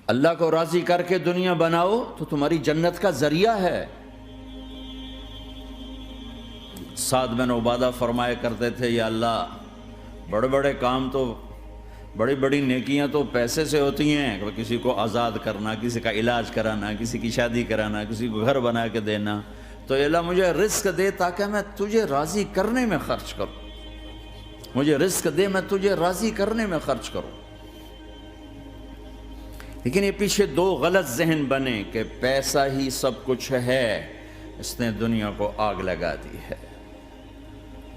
اللہ کو راضی کر کے دنیا بناؤ تو تمہاری جنت کا ذریعہ ہے۔ سعد بن عبادہ فرمایا کرتے تھے، یا اللہ بڑے بڑے کام تو، بڑی بڑی نیکیاں تو پیسے سے ہوتی ہیں، کسی کو آزاد کرنا، کسی کا علاج کرانا، کسی کی شادی کرانا، کسی کو گھر بنا کے دینا، تو اللہ مجھے رزق دے تاکہ میں تجھے راضی کرنے میں خرچ کروں، مجھے رزق دے میں تجھے راضی کرنے میں خرچ کروں۔ لیکن یہ پیچھے دو غلط ذہن بنے کہ پیسہ ہی سب کچھ ہے، اس نے دنیا کو آگ لگا دی ہے،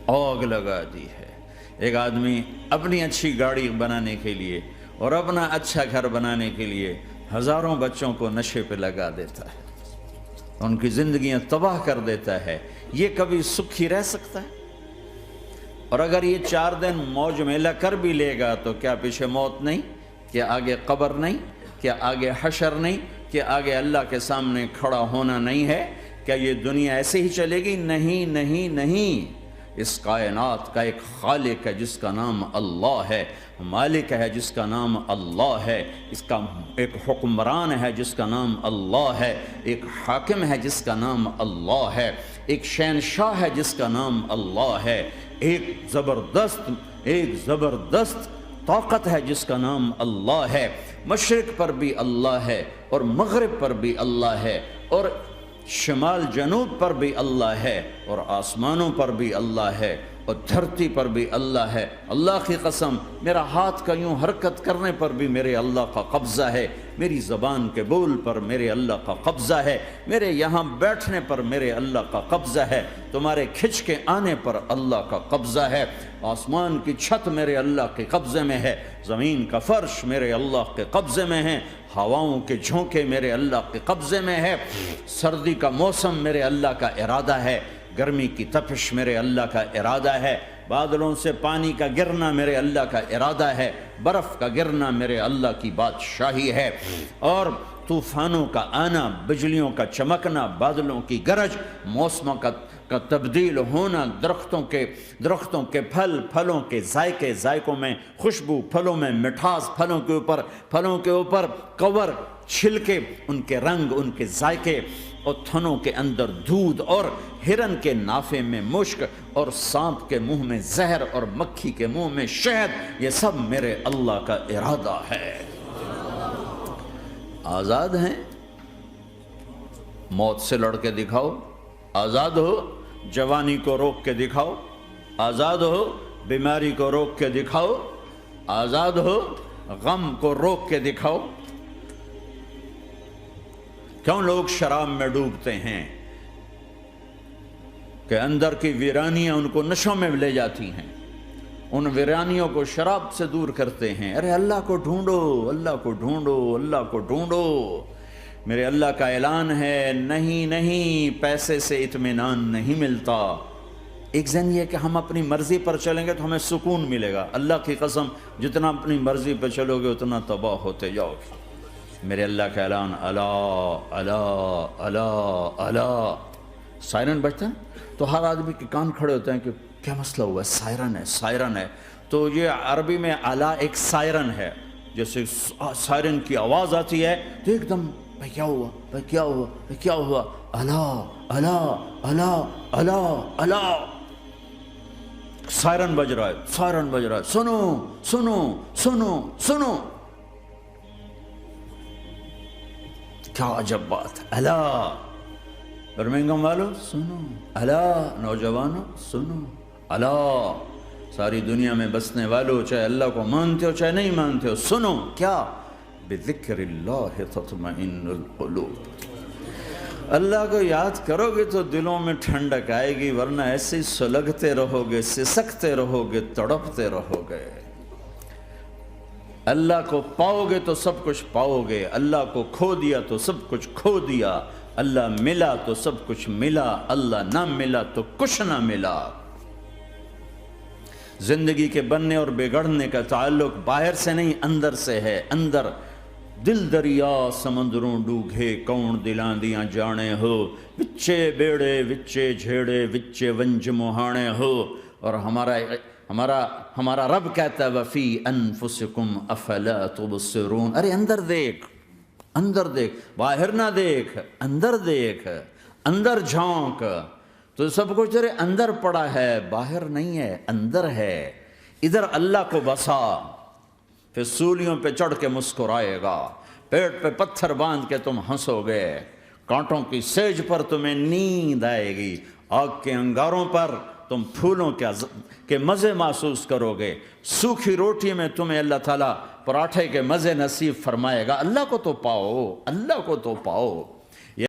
آگ لگا دی ہے۔ ایک آدمی اپنی اچھی گاڑی بنانے کے لیے اور اپنا اچھا گھر بنانے کے لیے ہزاروں بچوں کو نشے پہ لگا دیتا ہے، ان کی زندگیاں تباہ کر دیتا ہے۔ یہ کبھی سکھی رہ سکتا ہے؟ اور اگر یہ 4 دن موج میلہ کر بھی لے گا تو کیا پیچھے موت نہیں؟ کیا آگے قبر نہیں؟ کیا آگے حشر نہیں؟ کیا آگے اللہ کے سامنے کھڑا ہونا نہیں ہے؟ کیا یہ دنیا ایسے ہی چلے گی؟ نہیں نہیں نہیں، اس کائنات کا ایک خالق ہے جس کا نام اللہ ہے، مالک ہے جس کا نام اللہ ہے، اس کا ایک حکمران ہے جس کا نام اللہ ہے، ایک حاکم ہے جس کا نام اللہ ہے، ایک شہنشاہ ہے جس کا نام اللہ ہے، ایک زبردست طاقت ہے جس کا نام اللہ ہے۔ مشرق پر بھی اللہ ہے اور مغرب پر بھی اللہ ہے اور شمال جنوب پر بھی اللہ ہے اور آسمانوں پر بھی اللہ ہے اور دھرتی پر بھی اللہ ہے۔ اللہ کی قسم، میرا ہاتھ کا یوں حرکت کرنے پر بھی میرے اللہ کا قبضہ ہے، میری زبان کے بول پر میرے اللہ کا قبضہ ہے، میرے یہاں بیٹھنے پر میرے اللہ کا قبضہ ہے، تمہارے کھچ کے آنے پر اللہ کا قبضہ ہے۔ آسمان کی چھت میرے اللہ کے قبضے میں ہے، زمین کا فرش میرے اللہ کے قبضے میں ہے، ہواؤں کے جھونکے میرے اللہ کے قبضے میں ہے، سردی کا موسم میرے اللہ کا ارادہ ہے، گرمی کی تپش میرے اللہ کا ارادہ ہے، بادلوں سے پانی کا گرنا میرے اللہ کا ارادہ ہے، برف کا گرنا میرے اللہ کی بادشاہی ہے، اور طوفانوں کا آنا، بجلیوں کا چمکنا، بادلوں کی گرج، موسموں کا تبدیل ہونا، درختوں کے پھلوں کے ذائقوں میں خوشبو، پھلوں میں مٹھاس، پھلوں کے اوپر کور، چھلکے، ان کے رنگ، ان کے ذائقے، اور تھنوں کے اندر دودھ، اور ہرن کے نافے میں مشک، اور سانپ کے منہ میں زہر، اور مکھی کے منہ میں شہد، یہ سب میرے اللہ کا ارادہ ہے۔ آزاد ہیں؟ موت سے لڑ کے دکھاؤ، آزاد ہو، جوانی کو روک کے دکھاؤ، آزاد ہو، بیماری کو روک کے دکھاؤ، آزاد ہو، غم کو روک کے دکھاؤ۔ کیوں لوگ شراب میں ڈوبتے ہیں؟ کہ اندر کی ویرانیاں ان کو نشوں میں لے جاتی ہیں، ان ویرانیوں کو شراب سے دور کرتے ہیں۔ ارے اللہ کو ڈھونڈو، اللہ کو ڈھونڈو، اللہ کو ڈھونڈو۔ میرے اللہ کا اعلان ہے، نہیں پیسے سے اطمینان نہیں ملتا۔ ایک ذہن یہ کہ ہم اپنی مرضی پر چلیں گے تو ہمیں سکون ملے گا۔ اللہ کی قسم، جتنا اپنی مرضی پہ چلو گے اتنا تباہ ہوتے جاؤ گے۔ میرے اللہ کا اعلان، اللہ اللہ اللہ اللہ، سائرن بجتا ہے تو ہر آدمی کے کان کھڑے ہوتے ہیں کہ کیا مسئلہ ہوا ہے، سائرن ہے۔ تو یہ عربی میں اعلیٰ ایک سائرن ہے، جیسے سائرن کی آواز آتی ہے تو ایک دم بھائی کیا ہوا، بھائی کیا ہوا، بھائی کیا ہوا، اللہ اللہ اللہ اللہ اللہ، سائرن بج رہا ہے، سنو سنو سنو سنو، کیا عجب بات ہے۔ اللہ برمنگم والو سنو، اللہ نوجوانوں سنو، اللہ ساری دنیا میں بسنے والو، چاہے اللہ کو مانتے ہو چاہے نہیں مانتے ہو، سنو، کیا؟ بذکر اللہ تطمئن القلوب، اللہ کو یاد کرو گے تو دلوں میں ٹھنڈک آئے گی، ورنہ ایسے ہی سلگتے رہو گے، سسکتے رہو گے، تڑپتے رہو گے۔ اللہ کو پاؤ گے تو سب کچھ پاؤ گے، اللہ کو کھو دیا تو سب کچھ کھو دیا، اللہ ملا تو سب کچھ ملا، اللہ نہ ملا تو کچھ نہ ملا۔ زندگی کے بننے اور بگڑنے کا تعلق باہر سے نہیں اندر سے ہے۔ اندر دل دریا سمندروں ڈوگے، کون دلاں دیاں جانے ہو، وچے بیڑے وچے جھیڑے وچے ونج مہانے ہو۔ اور ہمارا رب کہتا ہے وفی انفسکم افلا تبصرون، ارے اندر دیکھ، اندر دیکھ، باہر نہ دیکھ، اندر دیکھ، اندر جھونک. تو سب کچھ تیرے اندر پڑا ہے، باہر نہیں ہے، اندر ہے. ادھر اللہ کو بسا، پھر سولیوں پہ چڑھ کے مسکرائے گا، پیٹ پہ پتھر باندھ کے تم ہنسو گے، کانٹوں کی سیج پر تمہیں نیند آئے گی، آگ کے انگاروں پر تم پھولوں کے مزے محسوس کرو گے، سوکھی روٹی میں تمہیں اللہ تعالیٰ پراٹھے کے مزے نصیب فرمائے گا. اللہ کو تو پاؤ، اللہ کو تو پاؤ.